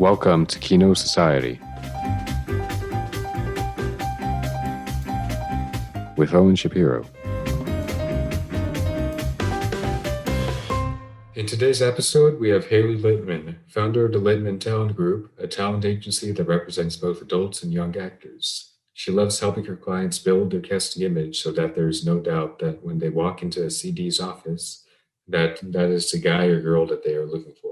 Welcome to Kino Society with Owen Shapiro. In today's episode, we have Hayley Littman, founder of the Littman Talent Group, a talent agency that represents both adults and young actors. She loves helping her clients build their casting image so that there's no doubt that when they walk into a CD's office, that is the guy or girl that they are looking for.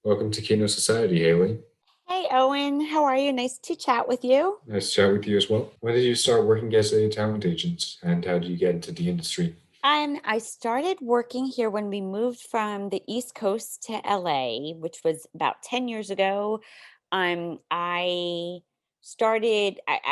Welcome to Kino Society, Hayley. Hey, Owen. How are you? Nice to chat with you. Nice to chat with you as well. When did you start working as a talent agent, and how did you get into the industry? I started working here when we moved from the East Coast to LA, which was about 10 years ago. I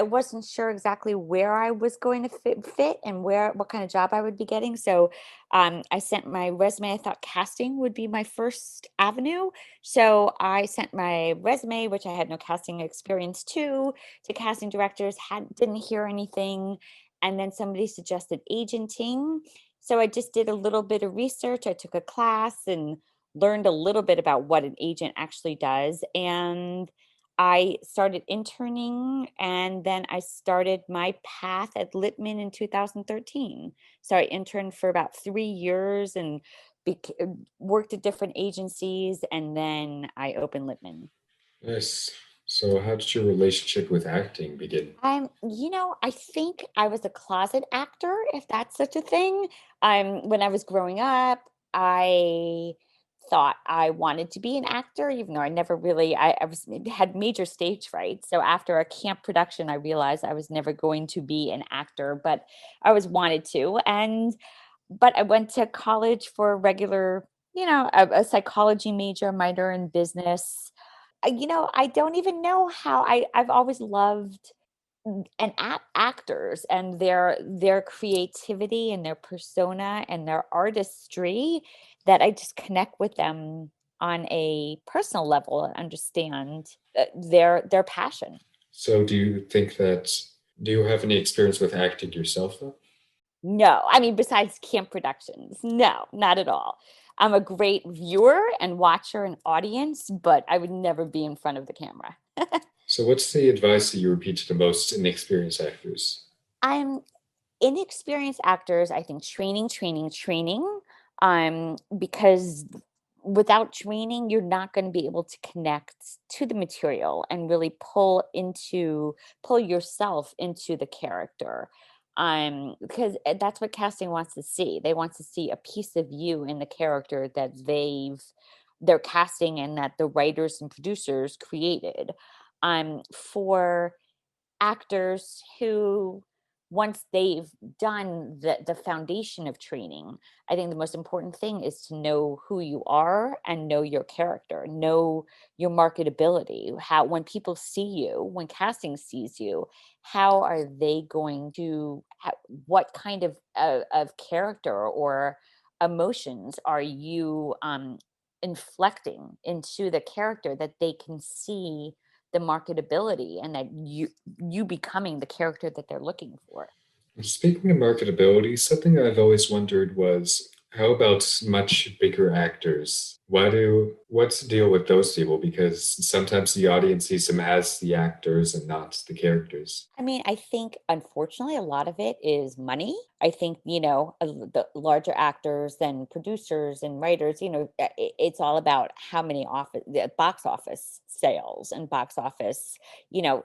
wasn't sure exactly where I was going to fit and what kind of job I would be getting. So I sent my resume. I thought casting would be my first avenue. So I sent my resume, which I had no casting experience to casting directors, didn't hear anything. And then somebody suggested agenting. So I just did a little bit of research. I took a class and learned a little bit about what an agent actually does. And I started interning, and then I started my path at Littman in 2013. So I interned for about 3 years and worked at different agencies, and then I opened Littman. Yes. So, how did your relationship with acting begin? I think I was a closet actor, if that's such a thing. When I was growing up, I thought I wanted to be an actor, even though I never really, had major stage fright. So after a camp production, I realized I was never going to be an actor, but I was wanted to. But I went to college for regular, a psychology major, minor in business. I don't even know how I've always loved and actors and their creativity and their persona and their artistry, that I just connect with them on a personal level and understand their passion. So, do you have any experience with acting yourself, though? No, I mean, besides camp productions, no, not at all. I'm a great viewer and watcher and audience, but I would never be in front of the camera. So, what's the advice that you repeat to the most inexperienced actors? I'm inexperienced actors, I think training, training, training. Because without training, you're not going to be able to connect to the material and really pull yourself into the character. Because that's what casting wants to see. They want to see a piece of you in the character that they're casting and that the writers and producers created. For actors who, once they've done the foundation of training, I think the most important thing is to know who you are and know your character, know your marketability. How, when people see you, when casting sees you, how are they going to, what kind of character or emotions are you inflecting into the character, that they can see the marketability and that you becoming the character that they're looking for. Speaking of marketability, something I've always wondered was how about much bigger actors? What's the deal with those people? Because sometimes the audience sees them as the actors and not the characters. I mean, I think unfortunately a lot of it is money. I think, the larger actors and producers and writers, it's all about how many the box office sales and box office,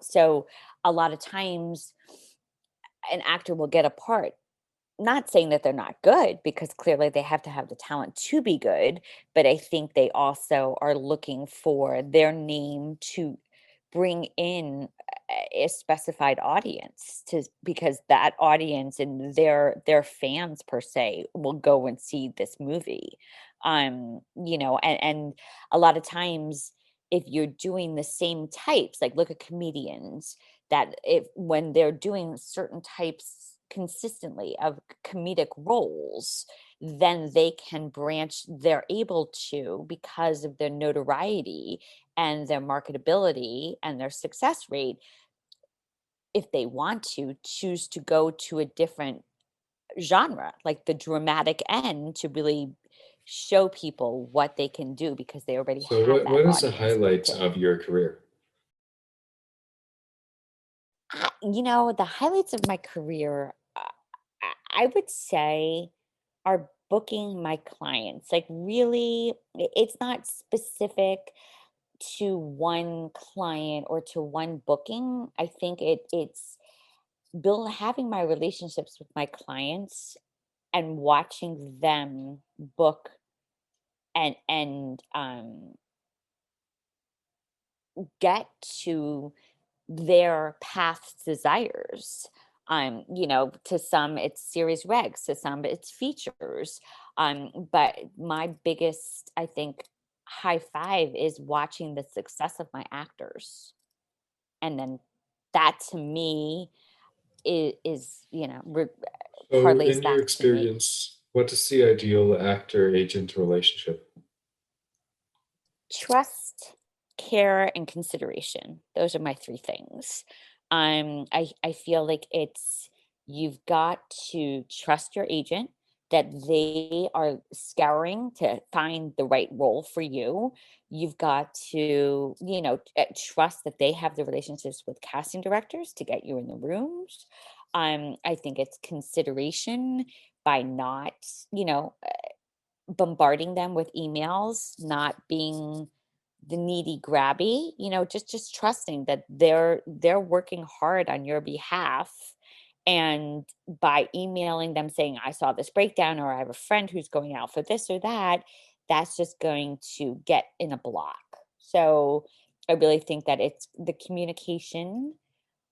so a lot of times an actor will get a part. Not saying that they're not good, because clearly they have to have the talent to be good, but I think they also are looking for their name to bring in a specified audience, because that audience and their fans per se will go and see this movie. And a lot of times, if you're doing the same types, like look at comedians, that if when they're doing certain types consistently of comedic roles, then they can branch, they're able to, because of their notoriety and their marketability and their success rate, if they want to, choose to go to a different genre, like the dramatic end, to really show people what they can do because they already So have that what is the audience built highlight in. of your career? The highlights of my career, I would say, are booking my clients. Like, really, it's not specific to one client or to one booking. I think it's build having my relationships with my clients and watching them book and get to their path's desires. To some it's series regs, to some it's features. But my biggest, I think, high five is watching the success of my actors. And then that to me So parlays in your back to me. experience, what is the ideal actor-agent relationship? Trust, care, and consideration. Those are my 3 things. I feel like it's you've got to trust your agent that they are scouring to find the right role for you. You've got to, trust that they have the relationships with casting directors to get you in the rooms. I think it's consideration by not, you know, bombarding them with emails, not being the needy grabby, just trusting that they're working hard on your behalf. And by emailing them saying, I saw this breakdown, or I have a friend who's going out for this or that, that's just going to get in a block. So I really think that it's the communication,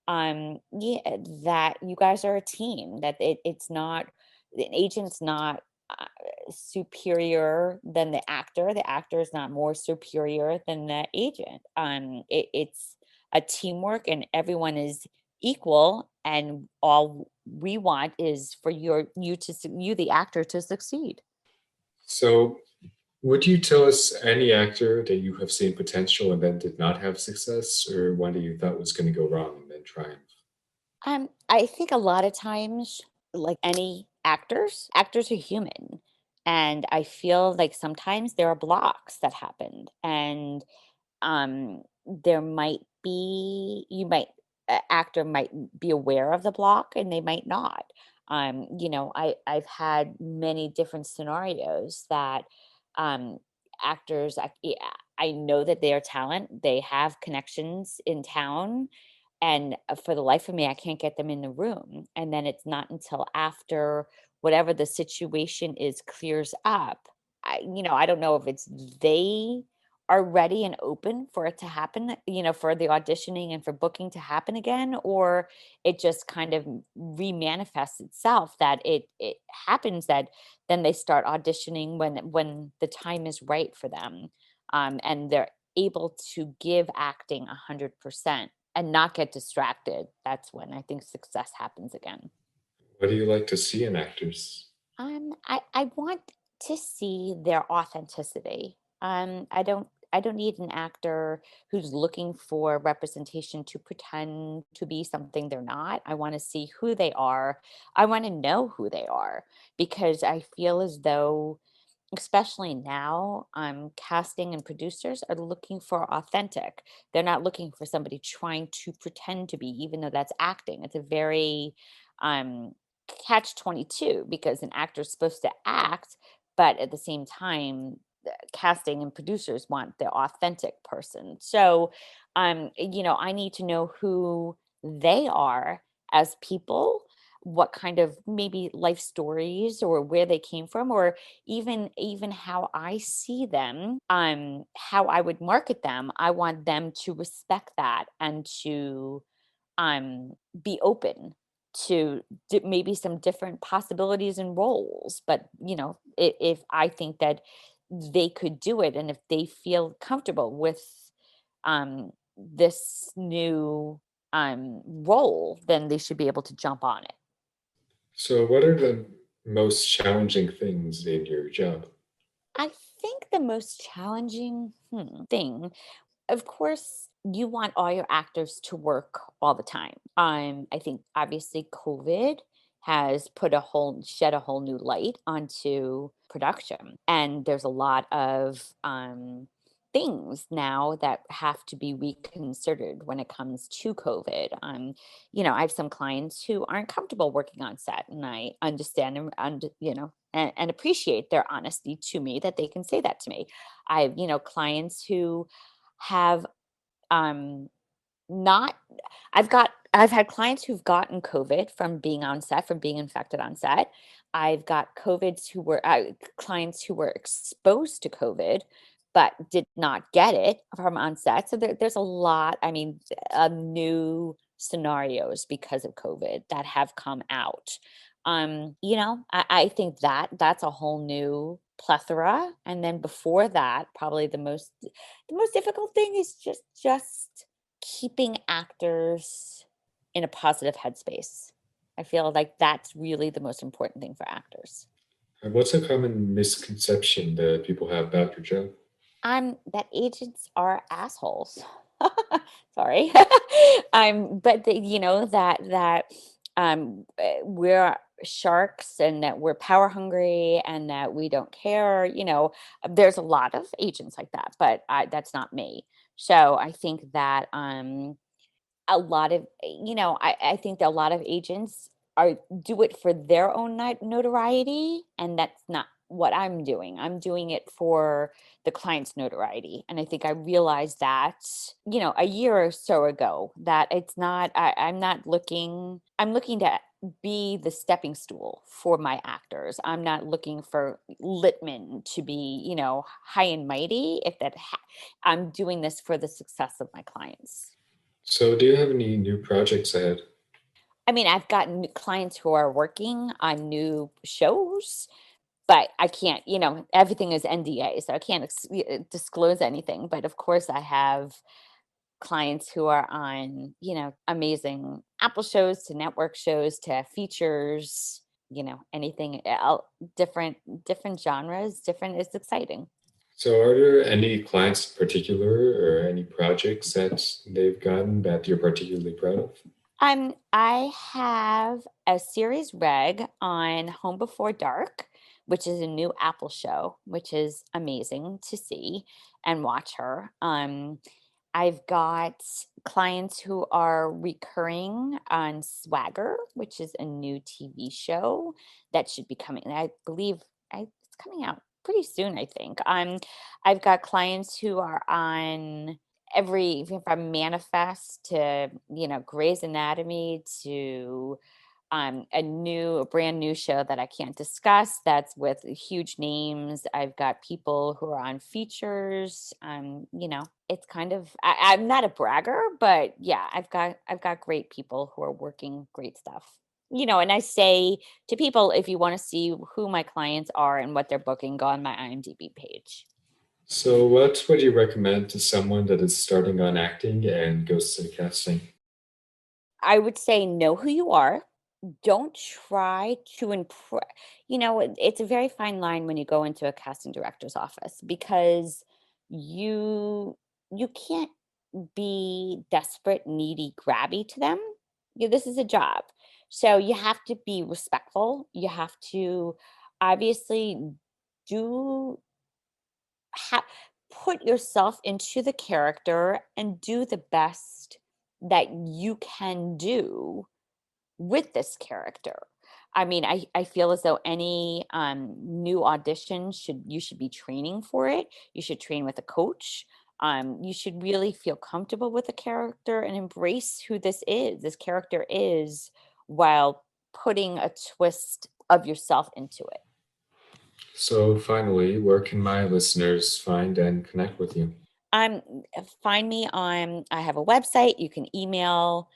yeah, that you guys are a team, that it's not, the agent's not uh, superior than the actor is not more superior than the agent. It's a teamwork and everyone is equal, and all we want is for you the actor to succeed. So would you tell us any actor that you have seen potential and then did not have success, or one that you thought was going to go wrong and then triumph? I think a lot of times, like any actors are human. And I feel like sometimes there are blocks that happened. And there might be, actor might be aware of the block and they might not. I've had many different scenarios that um, actors, I know that they are talent, they have connections in town, and for the life of me, I can't get them in the room. And then it's not until after whatever the situation is clears up. I don't know if it's they are ready and open for it to happen, for the auditioning and for booking to happen again, or it just kind of remanifests itself that it happens that then they start auditioning when the time is right for them, and they're able to give acting 100% and not get distracted. That's when I think success happens again. What do you like to see in actors? I want to see their authenticity. I don't need an actor who's looking for representation to pretend to be something they're not. I want to see who they are. I want to know who they are because I feel as though, especially now, casting and producers are looking for authentic. They're not looking for somebody trying to pretend to be, even though that's acting. It's a very um, catch 22 because an actor's supposed to act, but at the same time, casting and producers want the authentic person. So, I need to know who they are as people, what kind of maybe life stories or where they came from, or even how I see them, how I would market them. I want them to respect that and to be open to maybe some different possibilities and roles. But if I think that they could do it and if they feel comfortable with this new role, then they should be able to jump on it. So what are the most challenging things in your job? I think the most challenging thing, of course, you want all your actors to work all the time. I think obviously COVID has shed a whole new light onto production. And there's a lot of things now that have to be reconsidered when it comes to COVID. I have some clients who aren't comfortable working on set, and I understand and appreciate their honesty to me that they can say that to me. I have, clients who have um not I've had clients who've gotten COVID from being on set, from being infected on set. I've got clients who were exposed to COVID, but did not get it from on set. So there's a lot, new scenarios because of COVID that have come out. I think that's a whole new plethora. And then before that, probably the most difficult thing is just keeping actors in a positive headspace. I feel like that's really the most important thing for actors. And what's a common misconception that people have about your job? That agents are assholes. Sorry. But we're sharks and that we're power hungry and that we don't care. There's a lot of agents like that, but that's not me. So I think that a lot of I think that a lot of agents are do it for their own notoriety, and that's not what I'm doing. I'm doing it for the client's notoriety, and I think I realized that a year or so ago, that it's not I'm looking to be the stepping stool for my actors. I'm not looking for Littman to be high and mighty. I'm doing this for the success of my clients. So, do you have any new projects ahead? I've gotten clients who are working on new shows, but I can't, everything is NDA, so I can't disclose anything. But of course, I have clients who are on, amazing Apple shows to network shows to features, anything different genres, different is exciting. So, are there any clients in particular or any projects that they've gotten that you're particularly proud of? I have a series reg on Home Before Dark, which is a new Apple show, which is amazing to see and watch her. I've got clients who are recurring on Swagger, which is a new TV show that should be coming. I believe it's coming out pretty soon, I think. I've got clients who are on from Manifest to, Grey's Anatomy to a brand new show that I can't discuss that's with huge names. I've got people who are on features. It's kind of I'm not a bragger, but yeah, I've got great people who are working great stuff. And I say to people, if you want to see who my clients are and what they're booking, go on my IMDb page. So, what would you recommend to someone that is starting on acting and goes to casting? I would say know who you are. Don't try to impress. It's a very fine line when you go into a casting director's office because you can't be desperate, needy, grabby to them. This is a job. So you have to be respectful. You have to obviously do ha- put yourself into the character and do the best that you can do with this character. I feel as though any new audition you should be training for it. You should train with a coach. You should really feel comfortable with the character and embrace who this character is, while putting a twist of yourself into it. So, finally, where can my listeners find and connect with you? Um, Find me on. I have a website. You can email.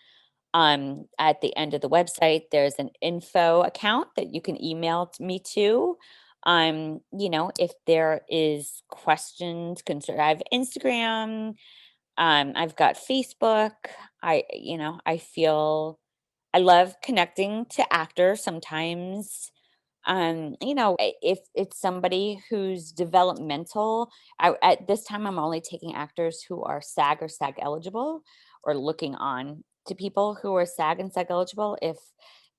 At the end of the website, there's an info account that you can email me to. If there is questions, concern, I have Instagram. I've got Facebook. I feel I love connecting to actors sometimes. If it's somebody who's developmental, at this time I'm only taking actors who are SAG or SAG eligible, or looking on to people who are SAG and SAG eligible. If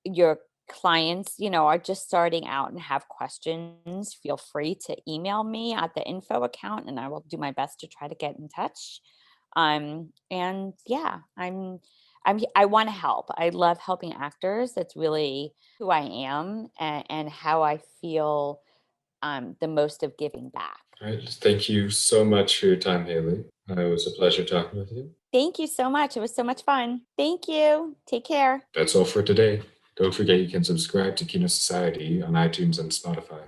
you're clients, are just starting out and have questions, feel free to email me at the info account and I will do my best to try to get in touch. And yeah, I want to help. I love helping actors. That's really who I am and how I feel the most of giving back. All right. Thank you so much for your time, Haley. It was a pleasure talking with you. Thank you so much. It was so much fun. Thank you. Take care. That's all for today. Don't forget you can subscribe to Kino Society on iTunes and Spotify.